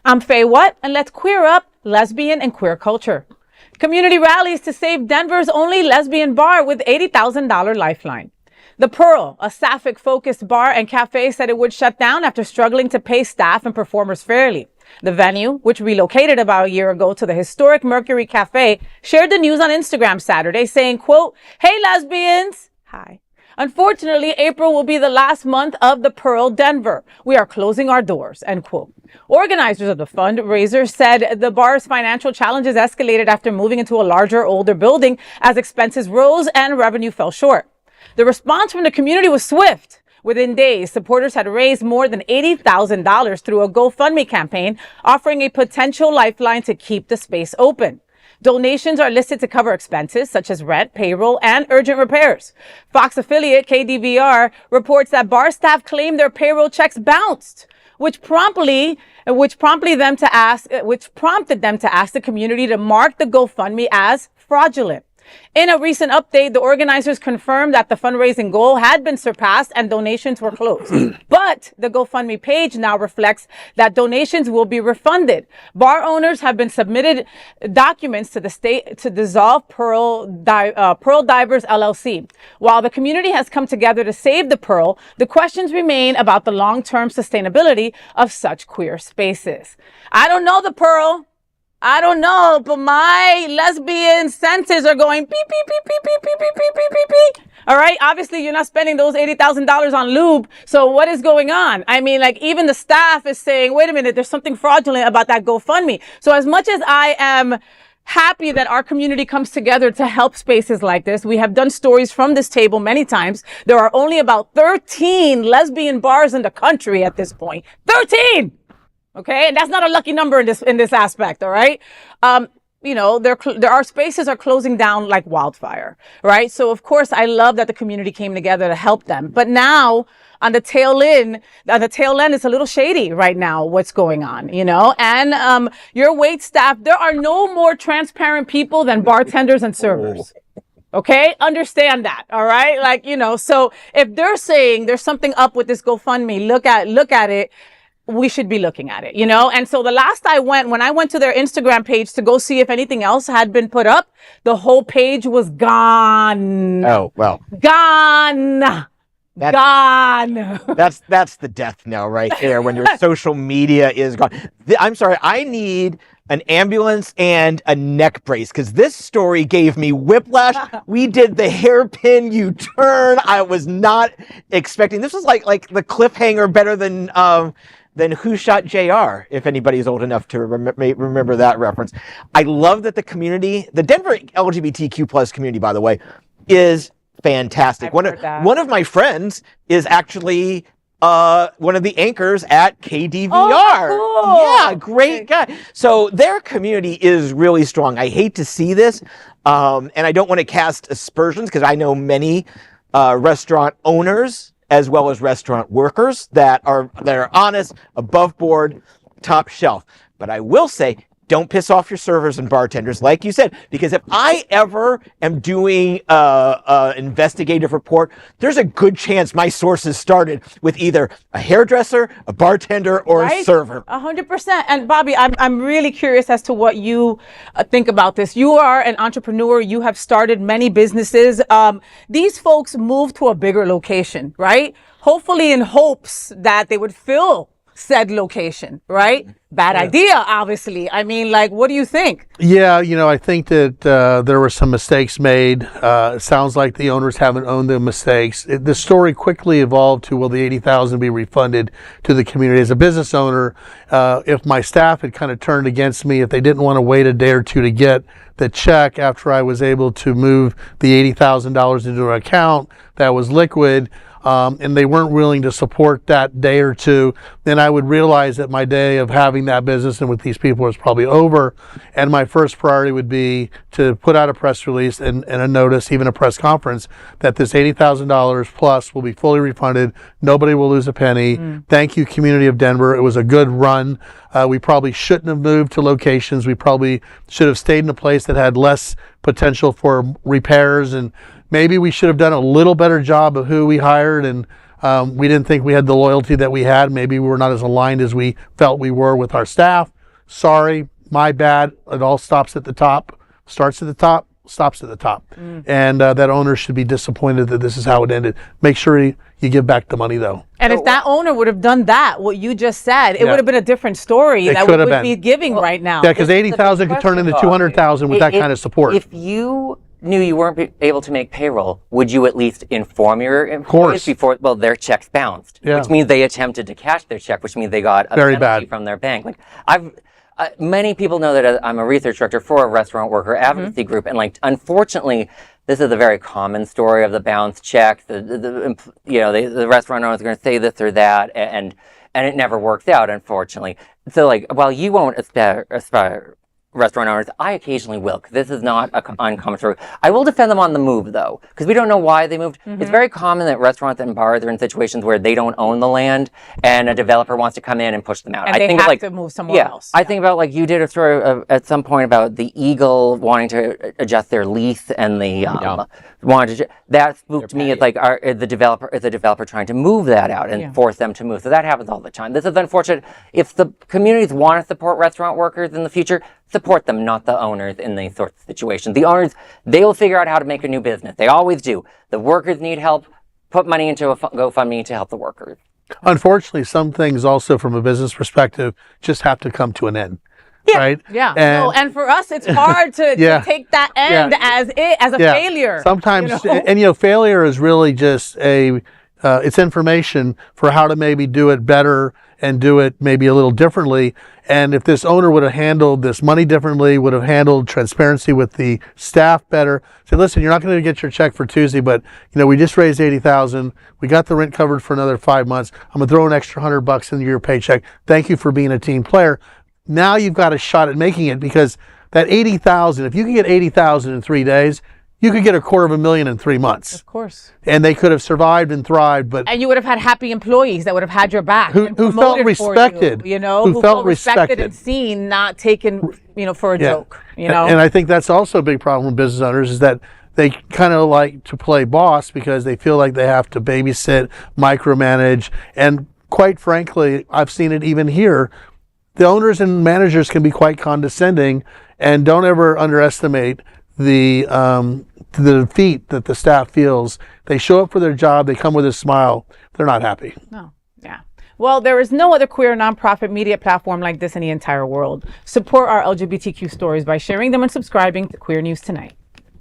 I'm Faye What, and let's queer up lesbian and queer culture. Community rallies to save Denver's only lesbian bar with $80,000 Lifeline. The Pearl, a sapphic-focused bar and cafe, said it would shut down after struggling to pay staff and performers fairly. The venue, which relocated about a year ago to the historic Mercury Cafe, shared the news on Instagram Saturday, saying, quote, "Hey, lesbians." Hi. "Unfortunately, April will be the last month of the Pearl Denver. We are closing our doors," end quote. Organizers of the fundraiser said the bar's financial challenges escalated after moving into a larger, older building as expenses rose and revenue fell short. The response from the community was swift. Within days, supporters had raised more than $80,000 through a GoFundMe campaign, offering a potential lifeline to keep the space open. Donations are listed to cover expenses such as rent, payroll, and urgent repairs. Fox affiliate KDVR reports that bar staff claimed their payroll checks bounced, which prompted them to ask the community to mark the GoFundMe as fraudulent. In a recent update, the organizers confirmed that the fundraising goal had been surpassed and donations were closed. But the GoFundMe page now reflects that donations will be refunded. Bar owners have been submitted documents to the state to dissolve Pearl Divers LLC. While the community has come together to save the Pearl, the questions remain about the long-term sustainability of such queer spaces. I don't know the Pearl. I don't know, but my lesbian senses are going beep, beep, beep, beep, beep, beep, beep, beep, beep, beep, beep. All right. Obviously, you're not spending those $80,000 on lube. So what is going on? I mean, like, even the staff is saying, wait a minute, there's something fraudulent about that GoFundMe. So as much as I am happy that our community comes together to help spaces like this, we have done stories from this table many times. There are only about 13 lesbian bars in the country at this point. 13! Okay, and that's not a lucky number in this aspect. All right, our spaces are closing down like wildfire. Right, so of course I love that the community came together to help them. But now on the tail end, it's a little shady right now. What's going on, And your wait staff, there are no more transparent people than bartenders and servers. Okay, understand that. All right, so if they're saying there's something up with this GoFundMe, look at it. We should be looking at it, And so the last when I went to their Instagram page to go see if anything else had been put up, the whole page was gone. Oh, well. Gone. Gone. That's the death knell right there when your social media is gone. I'm sorry, I need an ambulance and a neck brace because this story gave me whiplash. We did the hairpin U-turn. I was not expecting. This was like the cliffhanger better than Who Shot JR, if anybody's old enough to remember that reference. I love that the community, the Denver LGBTQ plus community, by the way, is fantastic. One of my friends is actually one of the anchors at KDVR. Oh, cool. Yeah, great guy. So their community is really strong. I hate to see this, and I don't want to cast aspersions because I know many restaurant owners as well as restaurant workers that are honest, above board, top shelf. But I will say, don't piss off your servers and bartenders, like you said, because if I ever am doing an investigative report, there's a good chance my sources started with either a hairdresser, a bartender, or a server. 100%. And Bobby, I'm really curious as to what you think about this. You are an entrepreneur. You have started many businesses. These folks moved to a bigger location, right? Hopefully in hopes that they would fill said location, right? Bad idea, obviously. I mean, what do you think? Yeah, I think that there were some mistakes made. It sounds like the owners haven't owned the mistakes. The story quickly evolved to, will the $80,000 be refunded to the community? As a business owner, if my staff had kind of turned against me, if they didn't want to wait a day or two to get the check after I was able to move the $80,000 into an account that was liquid, and they weren't willing to support that day or two, then I would realize that my day of having that business and with these people was probably over. And my first priority would be to put out a press release and a notice, even a press conference, that this $80,000 plus will be fully refunded. Nobody will lose a penny. Thank you, community of Denver. It was a good run. We probably shouldn't have moved to locations. We probably should have stayed in a place that had less potential for repairs, and maybe we should have done a little better job of who we hired, and we didn't think we had the loyalty that we had. Maybe we were not as aligned as we felt we were with our staff. sorry, my bad. It all stops at the top, starts at the top, stops at the top. And that owner should be disappointed that this is how it ended. Make sure you give back the money, though. And if that owner would have done that, what you just said, it Yeah. would have been a different story It that could we have would been. be giving right now. Yeah, because 80,000 could turn into 200,000 with that kind of support. If you knew you weren't able to make payroll, would you at least inform your employees before? Well, their checks bounced, Yeah. which means they attempted to cash their check, which means they got a Very penalty bad. from their bank. Like many people know that I'm a research director for a restaurant worker advocacy group, and like unfortunately, this is a very common story of the bounce check. The restaurant owners are going to say this or that, and it never works out, unfortunately. So like, while you won't aspire restaurant owners, I occasionally will, because this is not an uncommon story. I will defend them on the move, though, because we don't know why they moved. It's very common that restaurants and bars are in situations where they don't own the land, and a developer wants to come in and push them out. And I they think have to move somewhere else. I think about, like, you did a story at some point about the Eagle wanting to adjust their lease, and the wanted to. That spooked me. It's like, is the developer trying to move that out and force them to move? So that happens all the time. This is unfortunate. If the communities want to support restaurant workers in the future, support them, not the owners in these sorts of situations. The owners, they will figure out how to make a new business. They always do. The workers need help. Put money into a GoFundMe to help the workers. Unfortunately, some things also from a business perspective just have to come to an end. Yeah. Right? Yeah. And, And for us, it's hard to take that end as a failure. Sometimes, failure is really just it's information for how to maybe do it better and do it maybe a little differently. And if this owner would have handled this money differently, would have handled transparency with the staff better, say, listen, you're not going to get your check for Tuesday, but we just raised 80,000. We got the rent covered for another 5 months. I'm going to throw an extra $100 into your paycheck. Thank you for being a team player. Now you've got a shot at making it, because that 80,000, if you can get 80,000 in 3 days, you could get $250,000 in 3 months. Of course. And they could have survived and thrived, but And you would have had happy employees that would have had your back. Who and felt promoted for respected, you, who felt respected. and seen, not taken, for a joke. And I think that's also a big problem with business owners, is that they kind of like to play boss because they feel like they have to babysit, micromanage, and quite frankly, I've seen it even here. The owners and managers can be quite condescending, and don't ever underestimate the defeat that the staff feels. They show up for their job, they come with a smile, they're not happy. No, yeah. Well, there is no other queer nonprofit media platform like this in the entire world. Support our LGBTQ stories by sharing them and subscribing to Queer News Tonight.